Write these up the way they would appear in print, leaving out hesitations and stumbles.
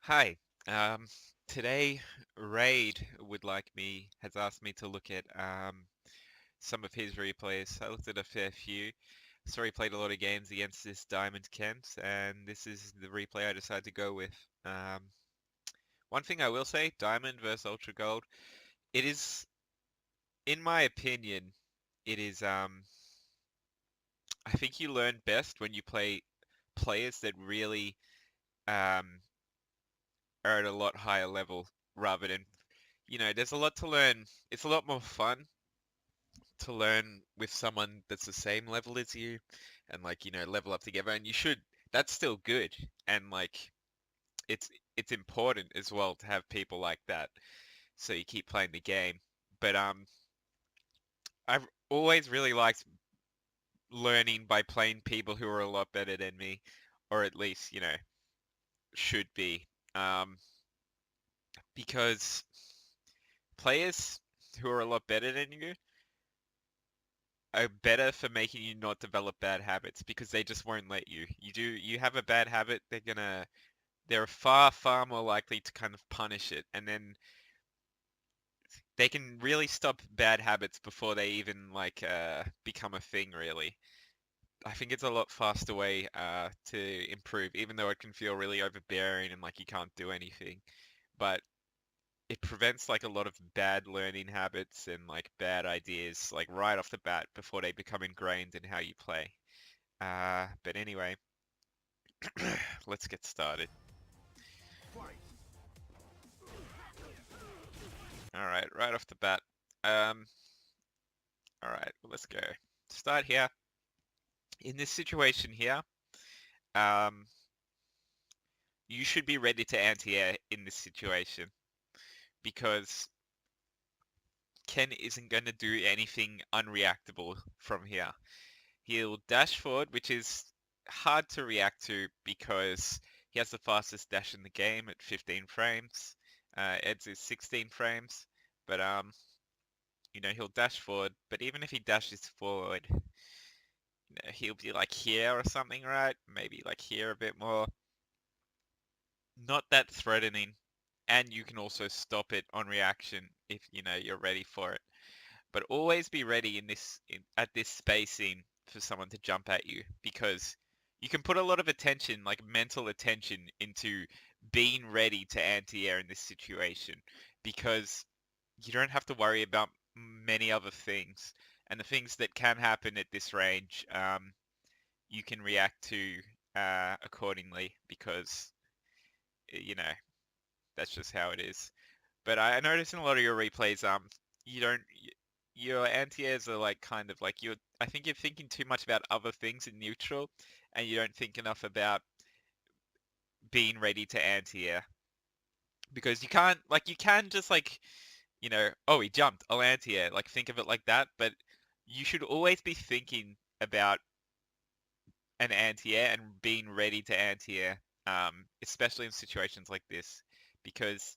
Hi. Um, Today, Raid has asked me to look at some of his replays. I looked at a fair few. Saw he played a lot of games against this Diamond Kent, and this is the replay I decided to go with. Um, One thing I will say, Diamond versus Ultra Gold, it is, in my opinion, it is I think you learn best when you play players that really um are at a lot higher level rather than there's a lot to learn. It's a lot more fun to learn with someone that's the same level as you and level up together and you should that's still good and it's it's important as well to have people like that so you keep playing the game. But I've always really liked learning by playing people who are a lot better than me or at least, should be. Because players who are a lot better than you are better for making you not develop bad habits because they just won't let you. You have a bad habit, they're far, far more likely to kind of punish it. And then they can really stop bad habits before they even become a thing, really. I think it's a lot faster way to improve, even though it can feel really overbearing and like you can't do anything. But it prevents like a lot of bad learning habits and like bad ideas like right off the bat before they become ingrained in how you play. But anyway, let's get started. All right off the bat. Um, all right, let's go. Start here. In this situation here, um, you should be ready to anti-air in this situation because Ken isn't going to do anything unreactable from here. He'll dash forward, which is hard to react to because he has the fastest dash in the game at 15 frames. Ed's is 16 frames, but he'll dash forward. But even if he dashes forward, he'll be like here or something, right? Maybe like here a bit more. Not that threatening, and you can also stop it on reaction if you're ready for it. But always be ready at this spacing for someone to jump at you because you can put a lot of attention, like mental attention, into being ready to anti-air in this situation because you don't have to worry about many other things. And the things that can happen at this range, you can react to accordingly because, you know, that's just how it is. But I noticed in a lot of your replays, you don't, your anti-airs are like kind of like I think you're thinking too much about other things in neutral, and you don't think enough about being ready to anti-air because you can just oh, he jumped, I'll anti-air, like think of it like that, but you should always be thinking about an anti-air and being ready to anti-air, especially in situations like this, because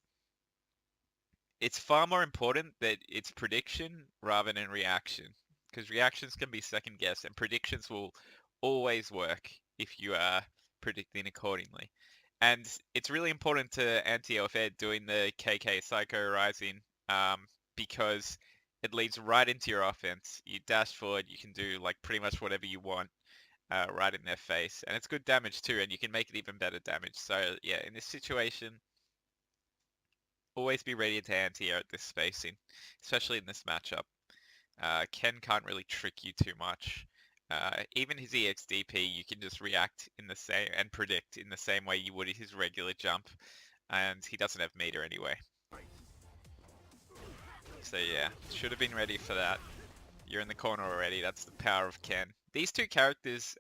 it's far more important that it's prediction rather than reaction. Because reactions can be second guessed and predictions will always work if you are predicting accordingly. And it's really important to anti-OFED doing the KK Psycho Rising because it leads right into your offense. You dash forward, you can do like pretty much whatever you want right in their face. And it's good damage too, and you can make it even better damage. So yeah, in this situation, always be ready to anti-air at this spacing, especially in this matchup. Ken can't really trick you too much. Even his EXDP, you can just react in the same and predict in the same way you would his regular jump, and he doesn't have meter anyway. So yeah, should have been ready for that. You're in the corner already. That's the power of Ken. These two characters,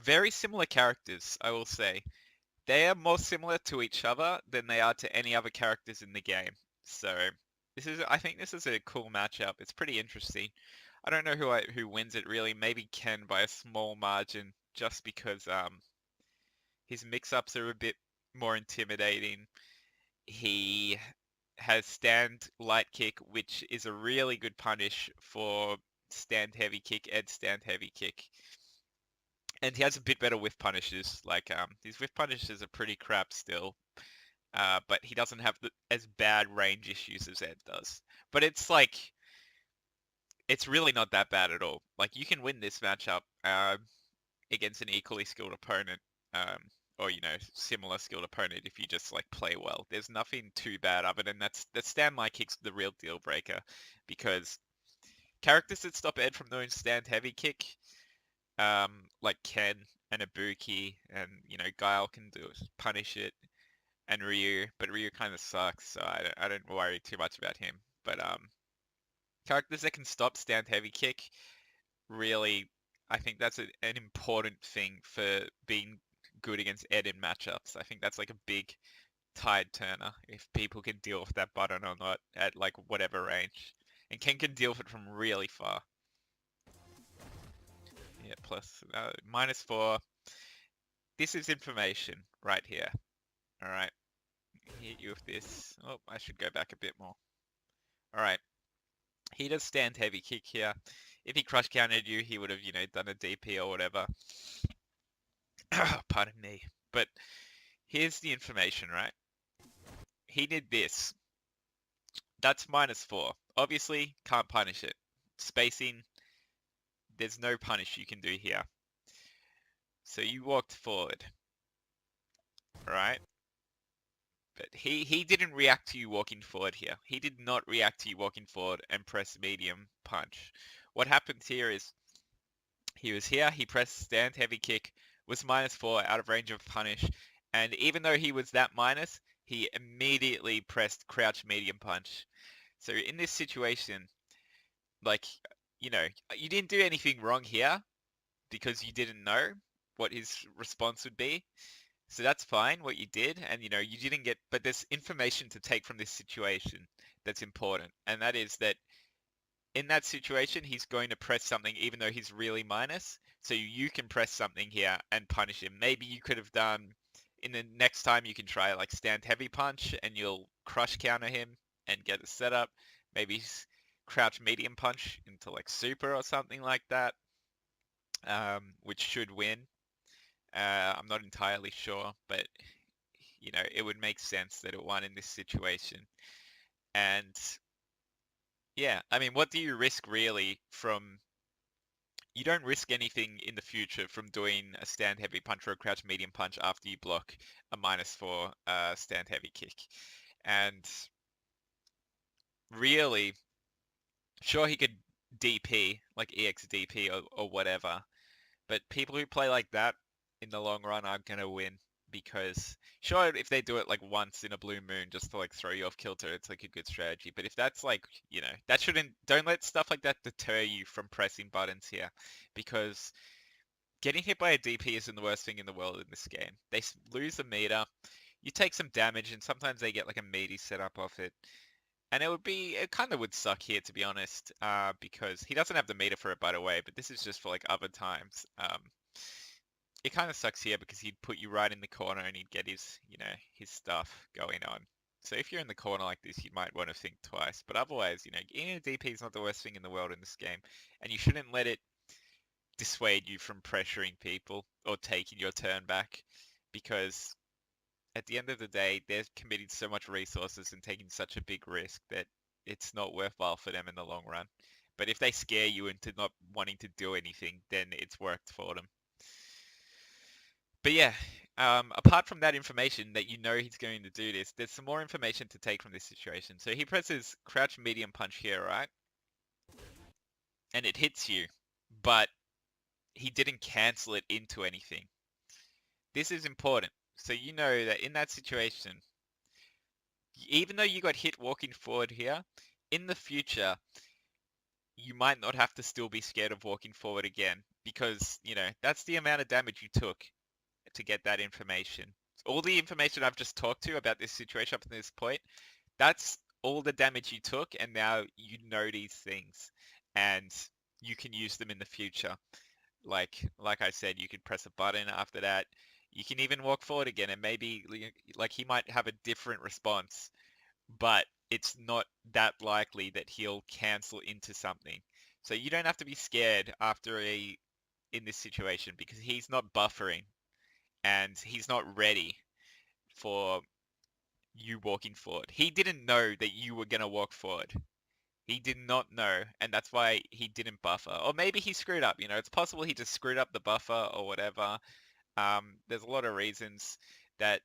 very similar characters, I will say. They are more similar to each other than they are to any other characters in the game. So I think this is a cool matchup. It's pretty interesting. I don't know who wins it really. Maybe Ken by a small margin, just because his mix-ups are a bit more intimidating. He has stand light kick, which is a really good punish for stand heavy kick and stand heavy kick. And he has a bit better whiff punishes. Like his whiff punishes are pretty crap still. But he doesn't have as bad range issues as Ed does. But it's like it's really not that bad at all. Like you can win this matchup against an equally skilled opponent, or similar skilled opponent if you just like play well. There's nothing too bad other than that stand my kick's the real deal breaker, because characters that stop Ed from doing stand heavy kick, like Ken and Ibuki and Guile can do it, punish it, and Ryu, but Ryu kind of sucks, so I don't worry too much about him. But characters that can stop stand heavy kick, really, I think that's an important thing for being good against Ed in matchups. I think that's like a big tide turner if people can deal with that button or not at like whatever range. And Ken can deal with it from really far. Yeah, plus -4. This is information right here. All right, hit you with this. Oh, I should go back a bit more. All right, he does stand heavy kick here. If he crush countered you, he would have, done a DP or whatever. Pardon me. But here's the information, right? He did this. That's -4. Obviously, can't punish it. Spacing, there's no punish you can do here. So you walked forward, right? But he didn't react to you walking forward here. He did not react to you walking forward and press medium punch. What happens here is he was here, he pressed stand heavy kick, was -4 out of range of punish, and even though he was that minus, he immediately pressed crouch medium punch. So in this situation, like, you didn't do anything wrong here because you didn't know what his response would be. So that's fine what you did, and you didn't get, but there's information to take from this situation that's important, and that is that in that situation, he's going to press something even though he's really minus. So you can press something here and punish him. Maybe you could have done, in the next time you can try like stand heavy punch and you'll crush counter him and get the setup. Maybe crouch medium punch into like super or something like that, which should win. I'm not entirely sure, but it would make sense that it won in this situation. And yeah, I mean, what do you risk really from? You don't risk anything in the future from doing a stand heavy punch or a crouch medium punch after you block a -4 stand heavy kick. And really, sure, he could DP, like EX DP or whatever, but people who play like that in the long run aren't going to win, because sure, if they do it like once in a blue moon just to like throw you off kilter, it's like a good strategy. But if that's like, that don't let stuff like that deter you from pressing buttons here, because getting hit by a DP isn't the worst thing in the world in this game. They lose the meter, you take some damage, and sometimes they get like a meaty setup off it. And it kind of would suck here, to be honest, because he doesn't have the meter for it, by the way, but this is just for like other times. It kind of sucks here because he'd put you right in the corner and he'd get his stuff going on. So if you're in the corner like this, you might want to think twice. But otherwise, getting a DP is not the worst thing in the world in this game, and you shouldn't let it dissuade you from pressuring people or taking your turn back, because at the end of the day, they're committing so much resources and taking such a big risk that it's not worthwhile for them in the long run. But if they scare you into not wanting to do anything, then it's worked for them. But yeah, apart from that information that he's going to do this, there's some more information to take from this situation. So he presses crouch medium punch here, right? And it hits you, but he didn't cancel it into anything. This is important. So you know that in that situation, even though you got hit walking forward here, in the future, you might not have to still be scared of walking forward again, because, that's the amount of damage you took to get that information. All the information I've just talked to about this situation up to this point, that's all the damage you took, and now you know these things, and you can use them in the future. Like I said, you could press a button after that. You can even walk forward again, and maybe like he might have a different response, but it's not that likely that he'll cancel into something. So you don't have to be scared after a in this situation because he's not buffering and he's not ready for you walking forward. He didn't know that you were going to walk forward. He did not know, and that's why he didn't buffer. Or maybe he screwed up, you know, it's possible he just screwed up the buffer or whatever. There's a lot of reasons that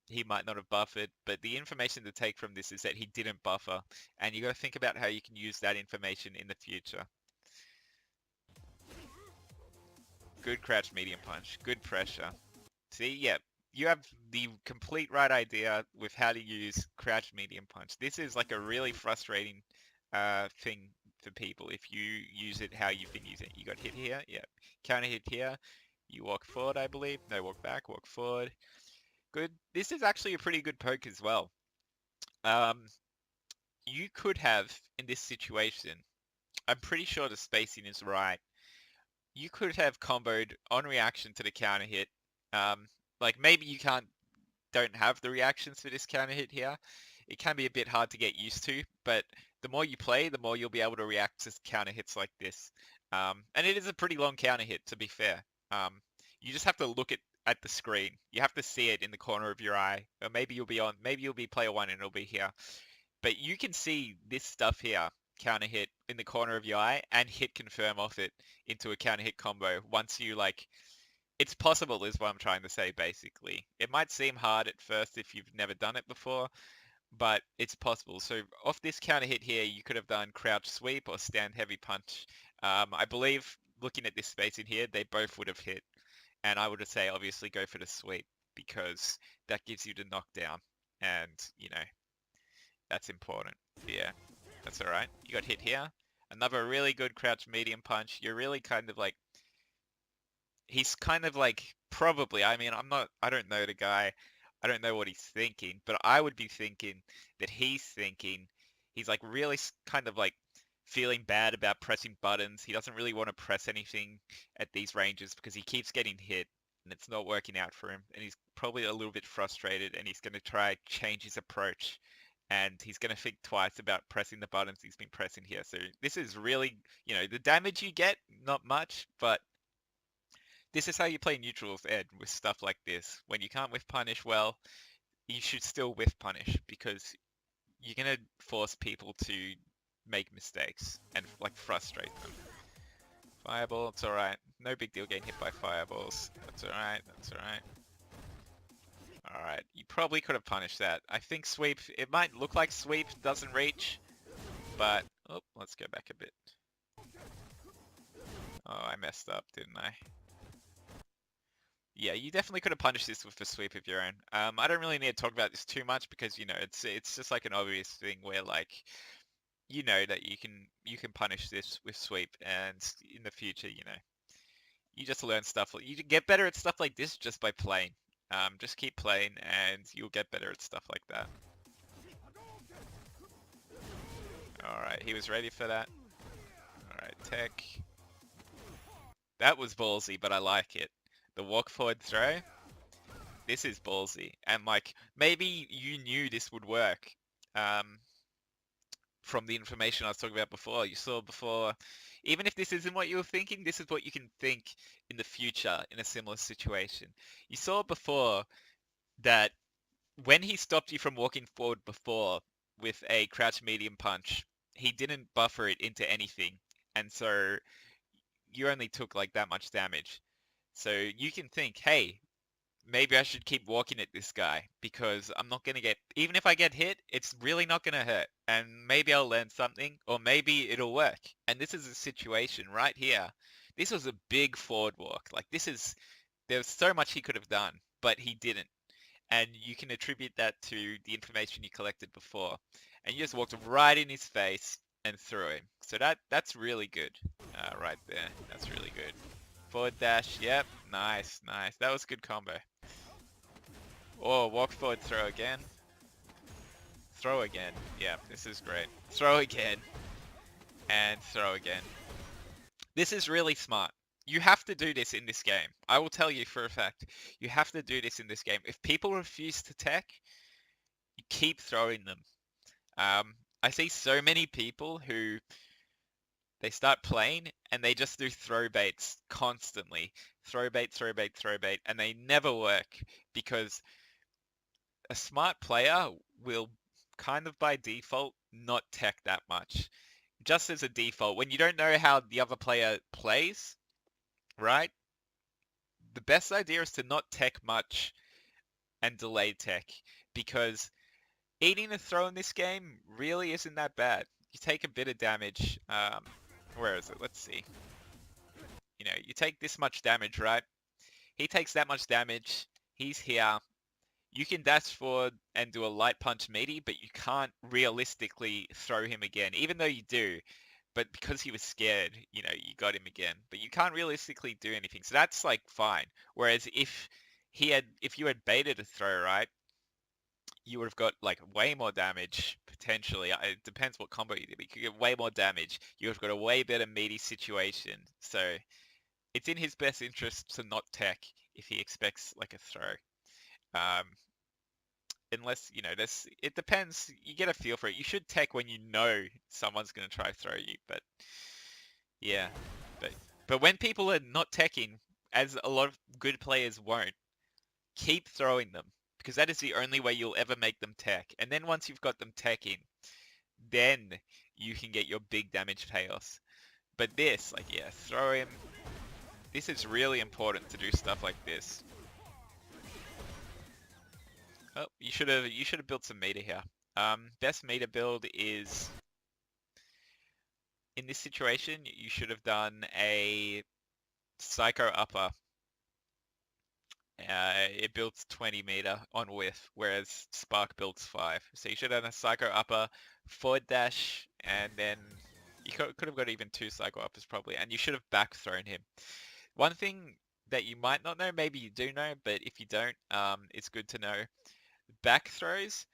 he might not have buffered, but the information to take from this is that he didn't buffer, and you got to think about how you can use that information in the future. Good crouch medium punch, good pressure. See, yeah, you have the complete right idea with how to use crouch medium punch. This is like a really frustrating thing for people if you use it how you've been using it. You got hit here, yeah. Counter hit here. You walk forward, I believe. No, walk back, walk forward. Good. This is actually a pretty good poke as well. You could have, in this situation, I'm pretty sure the spacing is right. You could have comboed on reaction to the counter hit. Like maybe you don't have the reactions for this counter hit here. It can be a bit hard to get used to, but the more you play, the more you'll be able to react to counter hits like this. And it is a pretty long counter hit, to be fair. You just have to look at the screen. You have to see it in the corner of your eye. Or maybe you'll be player one and it'll be here. But you can see this stuff here, counter hit in the corner of your eye and hit confirm off it into a counter hit combo once you like it's possible is what I'm trying to say basically. It might seem hard at first if you've never done it before, but it's possible. So off this counter hit here, you could have done crouch sweep or stand heavy punch. I believe looking at this space in here, they both would have hit. And I would say obviously go for the sweep because that gives you the knockdown. And, you know, that's important. Yeah, that's all right. You got hit here. Another really good crouch medium punch. You're really kind of like he's kind of like probably, I mean, I don't know the guy. I don't know what he's thinking, but I would be thinking that he's like really kind of like feeling bad about pressing buttons. He doesn't really want to press anything at these ranges because he keeps getting hit and it's not working out for him. And he's probably a little bit frustrated and he's going to try change his approach and he's going to think twice about pressing the buttons he's been pressing here. So this is really, you know, the damage you get, not much, but this is how you play neutrals, Ed, with stuff like this. When you can't whiff punish well, you should still whiff punish because you're gonna force people to make mistakes and like frustrate them. Fireball, it's alright. No big deal getting hit by fireballs. That's alright, that's alright. Alright, you probably could have punished that. I think sweep, it might look like sweep doesn't reach, but, oh, let's go back a bit. Oh, I messed up, didn't I? Yeah, you definitely could have punished this with a sweep of your own. I don't really need to talk about this too much because you know it's just like an obvious thing where like you know that you can punish this with sweep, and in the future, you know, you just learn stuff. You get better at stuff like this just by playing. Just keep playing, and you'll get better at stuff like that. All right, he was ready for that. All right, tech. That was ballsy, but I like it. The walk forward throw. This is ballsy. And like, maybe you knew this would work from the information I was talking about before. You saw before, even if this isn't what you were thinking, this is what you can think in the future in a similar situation. You saw before that when he stopped you from walking forward before with a crouch medium punch, he didn't buffer it into anything. And so you only took like that much damage. So you can think, hey, maybe I should keep walking at this guy because I'm not going to get, even if I get hit, it's really not going to hurt. And maybe I'll learn something or maybe it'll work. And this is a situation right here. This was a big forward walk. Like there's so much he could have done, but he didn't. And you can attribute that to the information you collected before. And you just walked right in his face and threw him. So that's really good. Right there. That's really good. Forward dash. Yep. Nice, nice. That was a good combo. Oh, walk forward, throw again. Throw again. Yeah, this is great. Throw again. And throw again. This is really smart. You have to do this in this game. I will tell you for a fact. You have to do this in this game. If people refuse to tech, you keep throwing them. I see so many people who They start playing and they just do throw baits constantly. Throw bait, throw bait, throw bait, and they never work because a smart player will kind of by default not tech that much. Just as a default, when you don't know how the other player plays, right? The best idea is to not tech much and delay tech because eating a throw in this game really isn't that bad. You take a bit of damage. Where is it? Let's see. You know, you take this much damage, right? He takes that much damage. He's here. You can dash forward and do a light punch meaty, but you can't realistically throw him again, even though you do. But because he was scared, you know, you got him again. But you can't realistically do anything. So that's like fine. Whereas if you had baited a throw, right, you would have got like way more damage potentially. It depends what combo you did. But you could get way more damage. You would have got a way better meaty situation. So it's in his best interest to not tech if he expects like a throw. Um, unless, you know, it depends. You get a feel for it. You should tech when you know someone's going to try to throw you. But yeah, but when people are not teching, as a lot of good players won't, keep throwing them because that is the only way you'll ever make them tech. And then once you've got them teching, then you can get your big damage payoffs. But this, like, yeah, throw him. This is really important to do stuff like this. Oh, you should have built some meter here. Best meter build is in this situation. You should have done a psycho upper. It builds 20 meter on whiff, whereas Spark builds 5. So you should have done a psycho upper, forward dash, and then you could have got even 2 psycho uppers probably, and you should have back thrown him. One thing that you might not know, maybe you do know, but if you don't, it's good to know. Back throws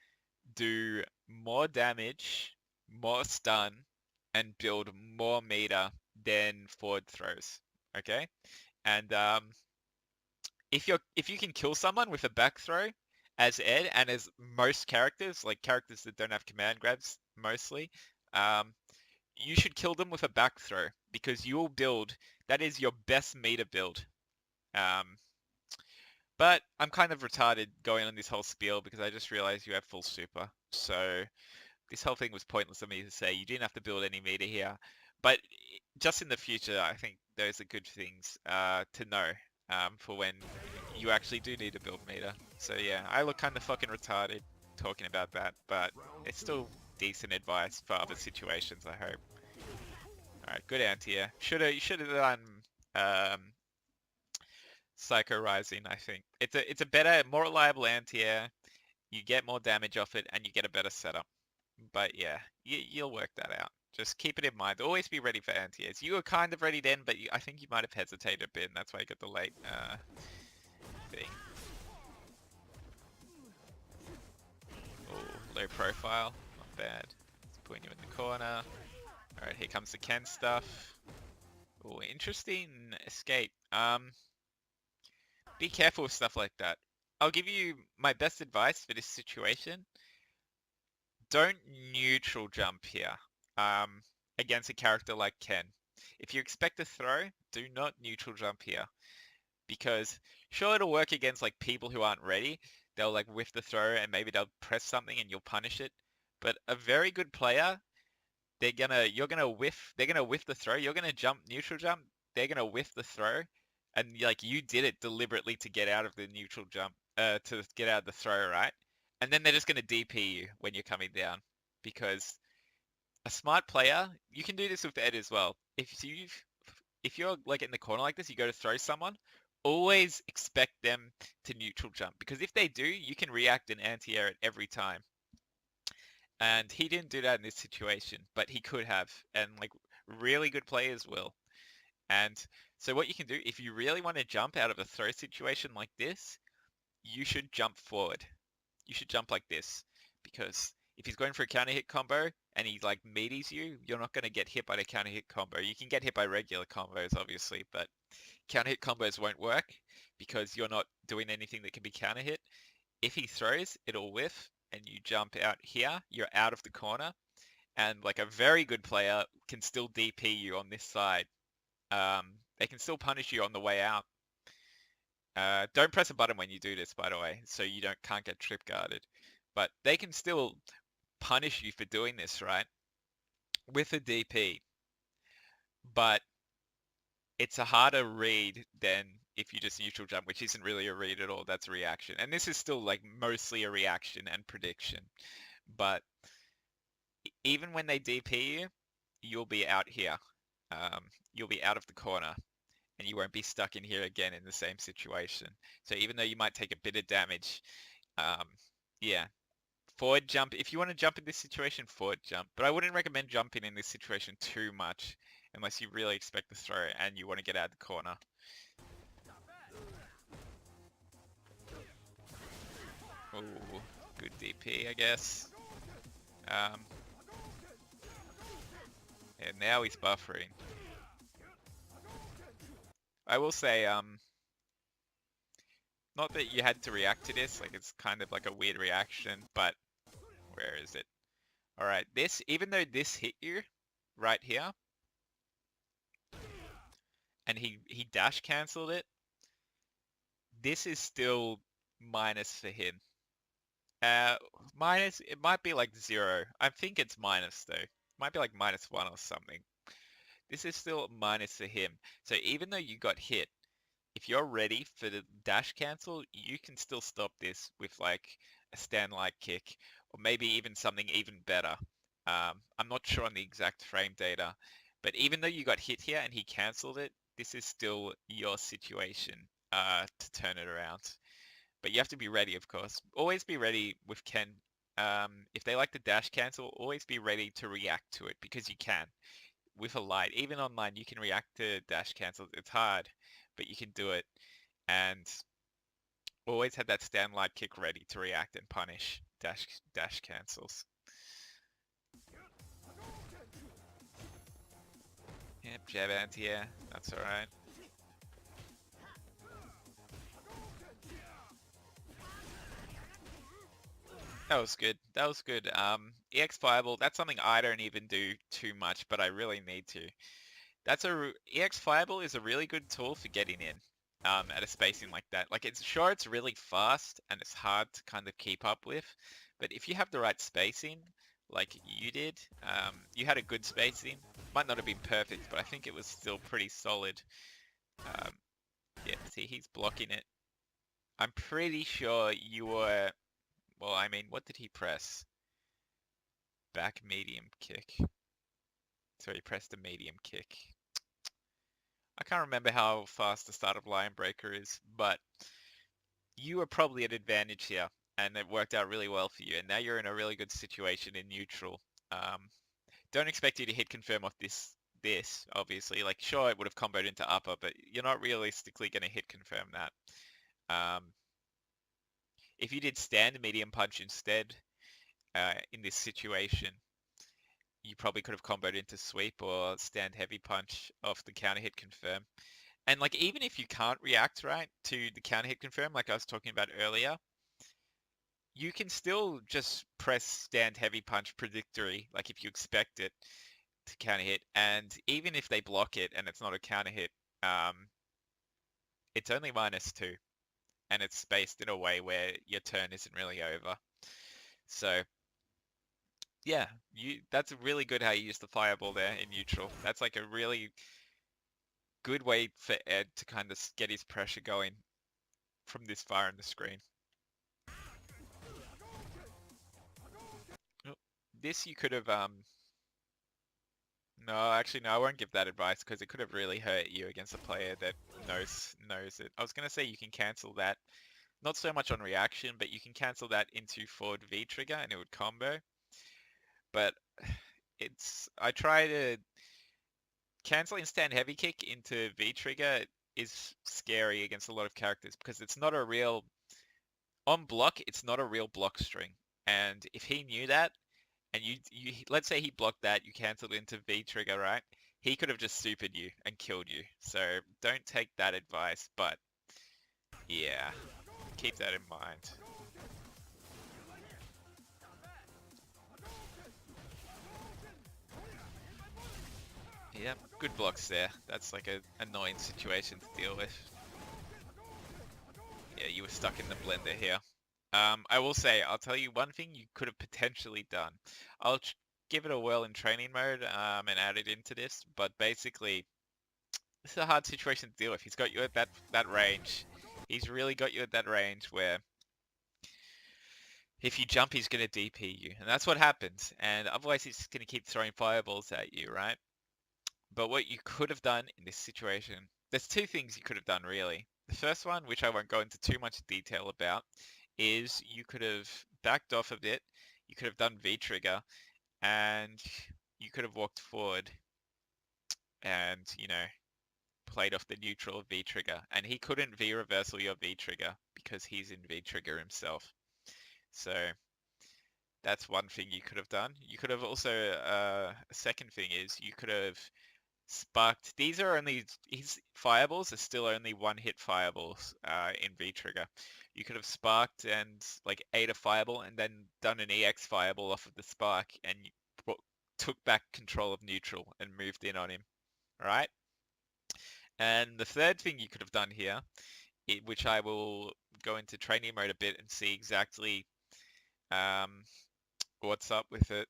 do more damage, more stun, and build more meter than forward throws. Okay? And if you can kill someone with a back throw as Ed and as most characters, like characters that don't have command grabs mostly, you should kill them with a back throw because you will build, that is your best meter build. But I'm kind of retarded going on this whole spiel because I just realized you have full super. So this whole thing was pointless of me to say. You didn't have to build any meter here. But just in the future, I think those are good things to know for when you actually do need to build meter. So yeah, I look kind of fucking retarded talking about that, but it's still decent advice for other situations, I hope. Alright, good anti-air. You should have done Psycho Rising, I think. It's a better, more reliable anti-air. You get more damage off it, and you get a better setup. But yeah, you'll work that out. Just keep it in mind. Always be ready for anti-airs. You were kind of ready then, but I think you might have hesitated a bit, and that's why you got the late thing. Oh, low profile. Not bad. It's putting you in the corner. Alright, here comes the Ken stuff. Oh, interesting escape. Be careful with stuff like that. I'll give you my best advice for this situation. Don't neutral jump here against a character like Ken. If you expect a throw, do not neutral jump here. Because sure, it'll work against like people who aren't ready. They'll like whiff the throw and maybe they'll press something and you'll punish it. But a very good player, they're gonna whiff the throw, you're gonna jump neutral jump, they're gonna whiff the throw, and like you did it deliberately to get out of the neutral jump, to get out of the throw, right? And then they're just gonna DP you when you're coming down. Because a smart player, you can do this with Ed as well. If you're like in the corner like this, you go to throw someone, always expect them to neutral jump. Because if they do, you can react and anti-air it every time. And he didn't do that in this situation, but he could have. And like really good players will. And so what you can do, if you really want to jump out of a throw situation like this, you should jump forward. You should jump like this. Because if he's going for a counter hit combo and he like meaties you, you're not going to get hit by the counter hit combo. You can get hit by regular combos, obviously, but counter hit combos won't work because you're not doing anything that can be counter hit. If he throws, it'll whiff and you jump out here, you're out of the corner, and like a very good player can still DP you on this side. They can still punish you on the way out. Don't press a button when you do this, by the way, so you can't get trip guarded. But they can still punish you for doing this, right? With a DP. But it's a harder read than if you just neutral jump, which isn't really a read at all. That's a reaction. And this is still like mostly a reaction and prediction. But even when they DP you, you'll be out here. You'll be out of the corner and you won't be stuck in here again in the same situation. So even though you might take a bit of damage, um, yeah, forward jump. If you want to jump in this situation, forward jump. But I wouldn't recommend jumping in this situation too much unless you really expect the throw and you want to get out of the corner. Ooh, good DP, I guess. And now he's buffering. I will say, not that you had to react to this, like it's kind of like a weird reaction, but where is it? Alright, this, even though this hit you right here, and he dash cancelled it, this is still minus for him. Minus, it might be like 0. I think it's minus though. It might be like -1 or something. This is still minus for him. So even though you got hit, if you're ready for the dash cancel, you can still stop this with like a stand light kick, or maybe even something even better. I'm not sure on the exact frame data, but even though you got hit here and he cancelled it, this is still your situation to turn it around. But you have to be ready, of course. Always be ready with Ken. If they like the dash cancel, always be ready to react to it because you can. With a light, even online, you can react to dash cancels. It's hard, but you can do it. And always have that stand light kick ready to react and punish dash cancels. Yep, jab anti-air. That's alright. That was good. That was good. EX Fireball, that's something I don't even do too much, but I really need to. EX Fireball is a really good tool for getting in at a spacing like that. Like it's really fast and it's hard to kind of keep up with, but if you have the right spacing, like you did, you had a good spacing. Might not have been perfect, but I think it was still pretty solid. Yeah, see, he's blocking it. I'm pretty sure you were. Well, I mean, what did he press? Back medium kick. So he pressed a medium kick. I can't remember how fast the start of Lion Breaker is, but you were probably at advantage here, and it worked out really well for you. And now you're in a really good situation in neutral. Don't expect you to hit confirm off this obviously. Like, sure, it would have comboed into upper, but you're not realistically going to hit confirm that. If you did stand medium punch instead in this situation, you probably could have comboed into sweep or stand heavy punch off the counter hit confirm. And like, even if you can't react right to the counter hit confirm, like I was talking about earlier, you can still just press stand heavy punch predictory, like if you expect it to counter hit. And even if they block it and it's not a counter hit, it's only -2 and it's spaced in a way where your turn isn't really over. So yeah, that's really good how you use the fireball there in neutral. That's like a really good way for Ed to kind of get his pressure going from this far in the screen. Oh, this you could have, no, actually no, I won't give that advice because it could have really hurt you against a player that knows it. I was gonna say you can cancel that, not so much on reaction, but you can cancel that into forward V trigger and it would combo. But I try to canceling stand heavy kick into V trigger is scary against a lot of characters because it's not a real on block. It's not a real block string, and if he knew that, and you let's say he blocked that, you canceled into V trigger, right? He could have just supered you and killed you. So don't take that advice, but yeah, keep that in mind. Yep, good blocks there. That's like an annoying situation to deal with. Yeah, you were stuck in the blender here. I will say, I'll tell you one thing you could have potentially done. I'll give it a whirl in training mode and add it into this, but basically, this is a hard situation to deal with. He's got you at that range. He's really got you at that range where if you jump, he's going to DP you, and that's what happens. And otherwise, he's just going to keep throwing fireballs at you, right? But what you could have done in this situation, there's two things you could have done really. The first one, which I won't go into too much detail about, is you could have backed off a bit, you could have done V-trigger, and you could have walked forward and, played off the neutral V-trigger. And he couldn't V-reversal your V-trigger because he's in V-trigger himself. So that's one thing you could have done. You could have also, a second thing is you could have sparked. These are only, his fireballs are still only one-hit fireballs in V-trigger. You could have sparked and like ate a fireball and then done an EX fireball off of the spark and you took back control of neutral and moved in on him. Alright? And the third thing you could have done here, which I will go into training mode a bit and see exactly what's up with it,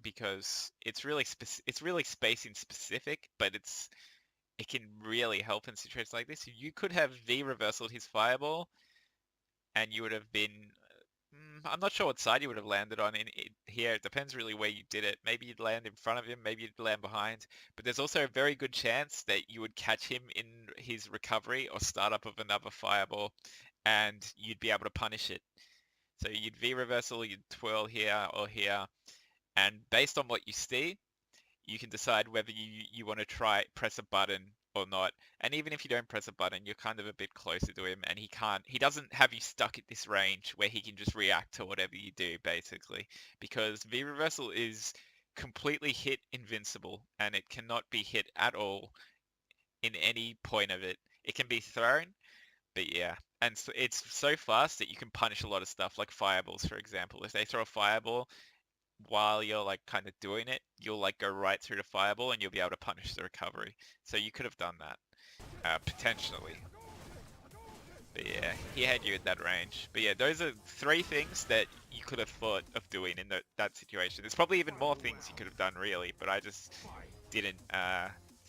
because it's really spacing specific, but it can really help in situations like this. You could have V reversaled his fireball, and you would have been. I'm not sure what side you would have landed on here. It depends really where you did it. Maybe you'd land in front of him, maybe you'd land behind. But there's also a very good chance that you would catch him in his recovery or startup of another fireball, and you'd be able to punish it. So you'd V reversal, you'd twirl here or here, and based on what you see, you can decide whether you want to press a button or not. And even if you don't press a button, you're kind of a bit closer to him, and he doesn't have you stuck at this range where he can just react to whatever you do, basically. Because V reversal is completely hit invincible, and it cannot be hit at all in any point of it. It can be thrown, but yeah. And so it's so fast that you can punish a lot of stuff, like fireballs, for example. If they throw a fireball, while you're like kind of doing it, you'll like go right through the fireball and you'll be able to punish the recovery. So you could have done that, potentially. But yeah, he had you at that range. But yeah, those are three things that you could have thought of doing in that situation. There's probably even more things you could have done really, but I just didn't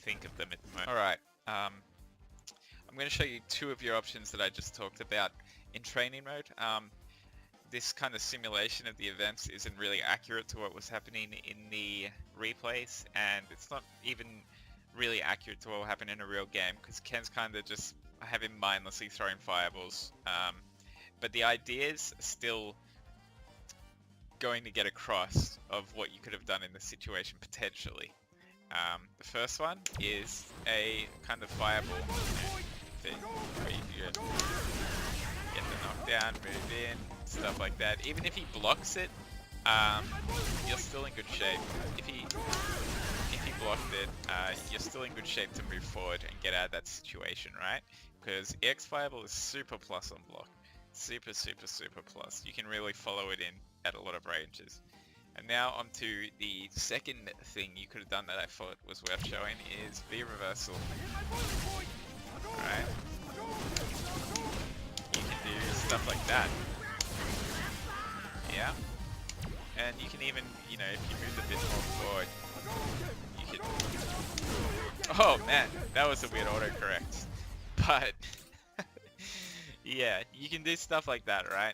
think of them at the moment. Alright, I'm going to show you two of your options that I just talked about in training mode. This kind of simulation of the events isn't really accurate to what was happening in the replays, and it's not even really accurate to what will happen in a real game, because Ken's kind of just have him mindlessly throwing fireballs. But the ideas are still going to get across of what you could have done in this situation potentially. The first one is a kind of fireball thing where you get the knockdown, move in, stuff like that. Even if he blocks it, you're still in good shape. If he blocked it, you're still in good shape to move forward and get out of that situation, right? Because EX Fireball is super plus on block. Super plus. You can really follow it in at a lot of ranges. And now onto the second thing you could have done that I thought was worth showing is V reversal. Alright. You can do stuff like that. Yeah. And you can even, if you move a bit more forward, you can... Oh man, that was a weird autocorrect. But, yeah, you can do stuff like that, right?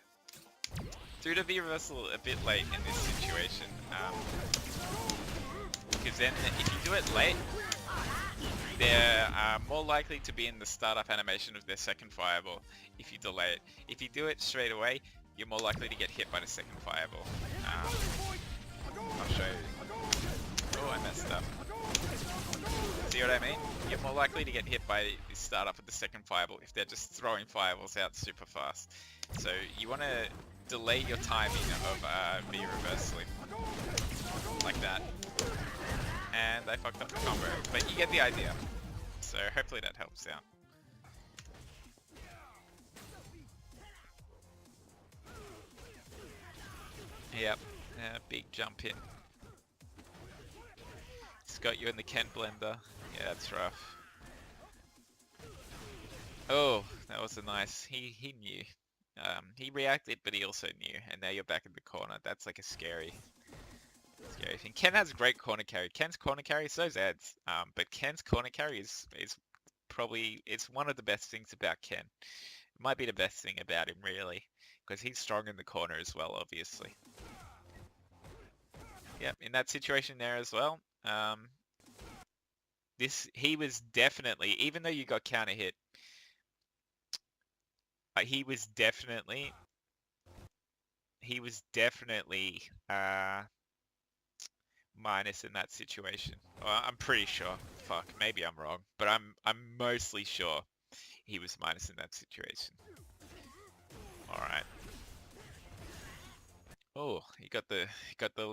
Do the V-reversal a bit late in this situation, because then if you do it late, they're more likely to be in the startup animation of their second fireball if you delay it. If you do it straight away, you're more likely to get hit by the second fireball. I'll show you. Oh, I messed up. See what I mean? You're more likely to get hit by the startup of the second fireball if they're just throwing fireballs out super fast. So you want to delay your timing of V-reversal like that. And I fucked up the combo, but you get the idea. So hopefully that helps out. Yep, big jump in. It's got you in the Ken blender. Yeah, that's rough. Oh, that was a nice. He knew. He reacted, but he also knew. And now you're back in the corner. That's like a scary thing. Ken has great corner carry. Ken's corner carry, so's Ed's. But Ken's corner carry is probably it's one of the best things about Ken. It might be the best thing about him, really, because he's strong in the corner as well, obviously. Yep, in that situation there as well. He was definitely, even though you got counter hit, he was definitely minus in that situation. Well, I'm pretty sure. Fuck, maybe I'm wrong, but I'm mostly sure he was minus in that situation. All right. Oh, you got the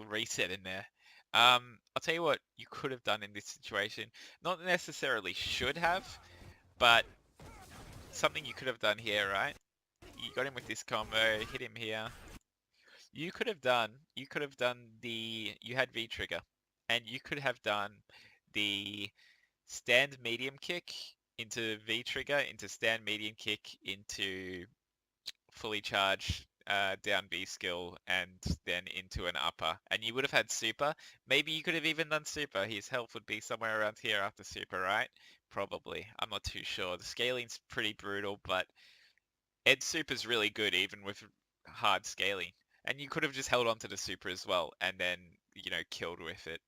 reset in there. I'll tell you what you could have done in this situation. Not necessarily should have, but something you could have done here, right? You got him with this combo, hit him here. You had V trigger, and you could have done the stand medium kick into V trigger, into stand medium kick, into fully charge down B skill, and then into an upper. And you would have had super. Maybe you could have even done super. His health would be somewhere around here after super, right? Probably. I'm not too sure. The scaling's pretty brutal, but Ed's super's really good even with hard scaling. And you could have just held on to the super as well and then, killed with it.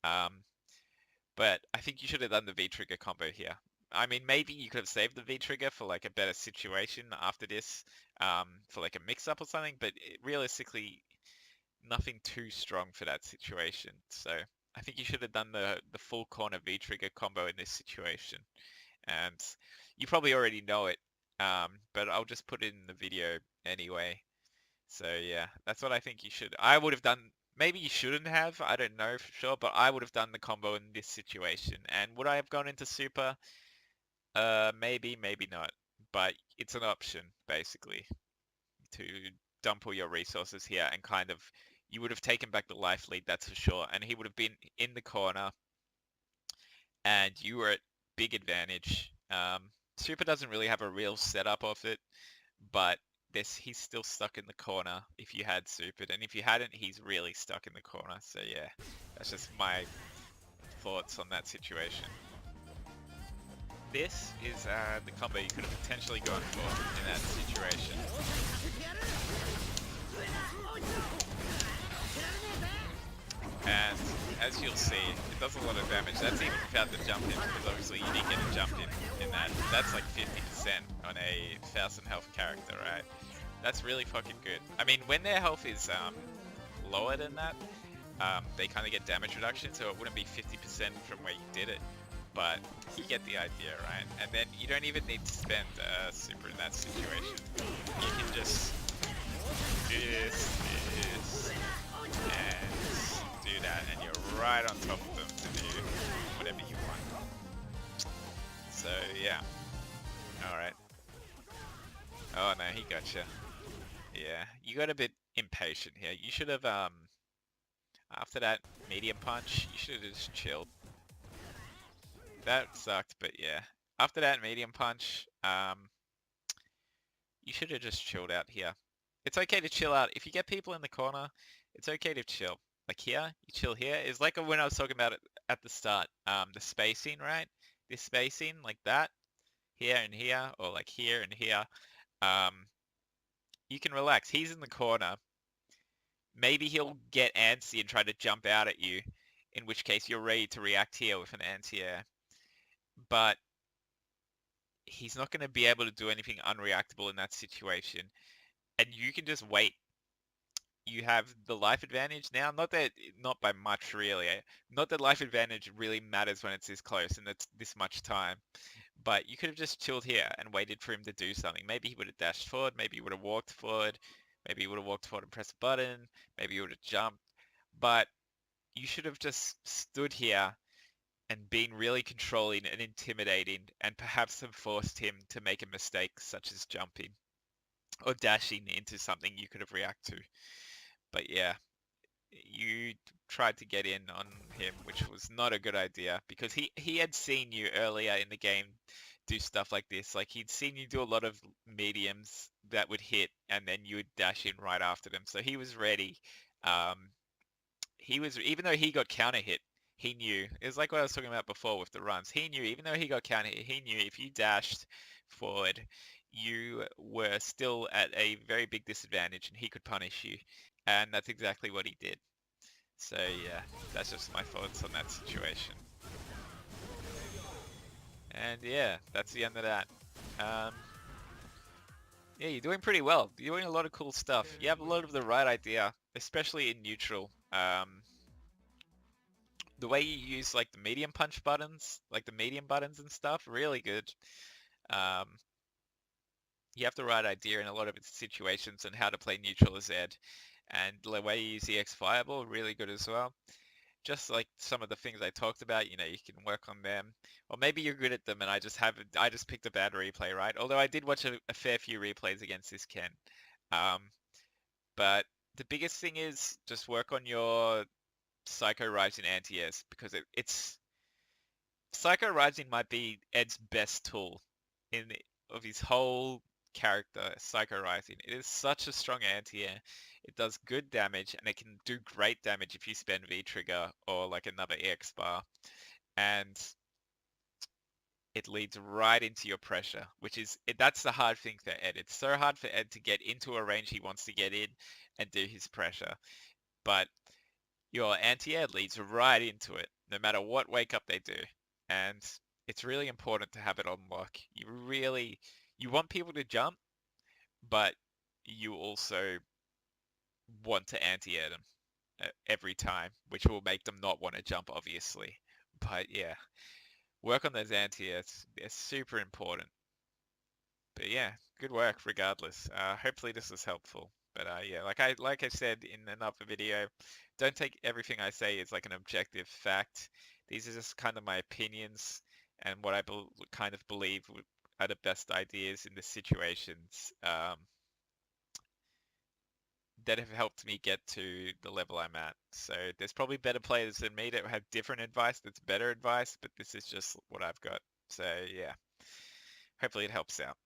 But I think you should have done the V-trigger combo here. I mean, maybe you could have saved the V-trigger for like a better situation after this, for like a mix-up or something, but realistically, nothing too strong for that situation. So I think you should have done the full corner V-trigger combo in this situation. And you probably already know it, but I'll just put it in the video anyway. So yeah, that's what I think you should. I would have done. Maybe you shouldn't have. I don't know for sure, but I would have done the combo in this situation. And would I have gone into super? Maybe, maybe not. But it's an option basically to dump all your resources here and kind of. You would have taken back the life lead, that's for sure. And he would have been in the corner, and you were at big advantage. Super doesn't really have a real setup of it, but he's still stuck in the corner if you had supered, and if you hadn't, he's really stuck in the corner. So yeah, that's just my thoughts on that situation. This is the combo you could have potentially gone for in that situation. And as you'll see, it does a lot of damage. That's even without the jump in, because obviously you didn't get a jump in that. That's like 50% on a 1000 health character, right? That's really fucking good. I mean, when their health is lower than that, they kind of get damage reduction, so it wouldn't be 50% from where you did it. But you get the idea, right? And then you don't even need to spend super in that situation. You can just do this, and do that, and you're right on top of them to do whatever you want. So yeah. Alright. Oh no, he gotcha. Yeah, you got a bit impatient here. You should have, after that medium punch, you should have just chilled. That sucked, but yeah. After that medium punch, you should have just chilled out here. It's okay to chill out. If you get people in the corner, it's okay to chill. Like here, you chill here. It's like when I was talking about it at the start. The spacing, right? This spacing, like that. Here and here, or like here and here. You can relax. He's in the corner. Maybe he'll get antsy and try to jump out at you, in which case you're ready to react here with an anti-air. But he's not going to be able to do anything unreactable in that situation. And you can just wait. You have the life advantage now. Not by much really. Not that life advantage really matters when it's this close and it's this much time. But you could have just chilled here and waited for him to do something. Maybe he would have dashed forward. Maybe he would have walked forward. Maybe he would have walked forward and pressed a button. Maybe he would have jumped. But you should have just stood here and been really controlling and intimidating, and perhaps have forced him to make a mistake such as jumping or dashing into something you could have reacted to. But yeah, you tried to get in on him, which was not a good idea because he had seen you earlier in the game do stuff like this. Like he'd seen you do a lot of mediums that would hit, and then you would dash in right after them. So he was ready. Um, he was even though he got counter hit, he knew. It was like what I was talking about before with the runs. He knew even though he got counter hit, he knew if you dashed forward, you were still at a very big disadvantage, and he could punish you. And that's exactly what he did. So yeah, that's just my thoughts on that situation. And yeah, that's the end of that. Um, yeah, you're doing pretty well. You're doing a lot of cool stuff. You have a lot of the right idea, especially in neutral. The way you use like the medium punch buttons, like the medium buttons and stuff, really good. Um, you have the right idea in a lot of its situations and how to play neutral as Ed. And the way you use the X Fireball, really good as well. Just like some of the things I talked about, you can work on them. Or maybe you're good at them and I just picked a bad replay, right? Although I did watch a fair few replays against this Ken. Um, but the biggest thing is just work on your Psycho Rising anti-airs because it's Psycho Rising might be Ed's best tool in of his whole character, Psycho Rising. It is such a strong anti-air. It does good damage and it can do great damage if you spend V-Trigger or like another EX bar. And it leads right into your pressure, that's the hard thing for Ed. It's so hard for Ed to get into a range he wants to get in and do his pressure. But your anti-air leads right into it, no matter what wake up they do. And it's really important to have it on lock. You want people to jump, but you also want to anti-air them every time, which will make them not want to jump, obviously. But yeah, work on those anti-airs. They're super important. But yeah, good work regardless. Hopefully this was helpful. But yeah, like I said in another video, don't take everything I say as like an objective fact. These are just kind of my opinions and what I kind of believe are the best ideas in the situations that have helped me get to the level I'm at. So there's probably better players than me that have different advice that's better advice, but this is just what I've got. So yeah, hopefully it helps out.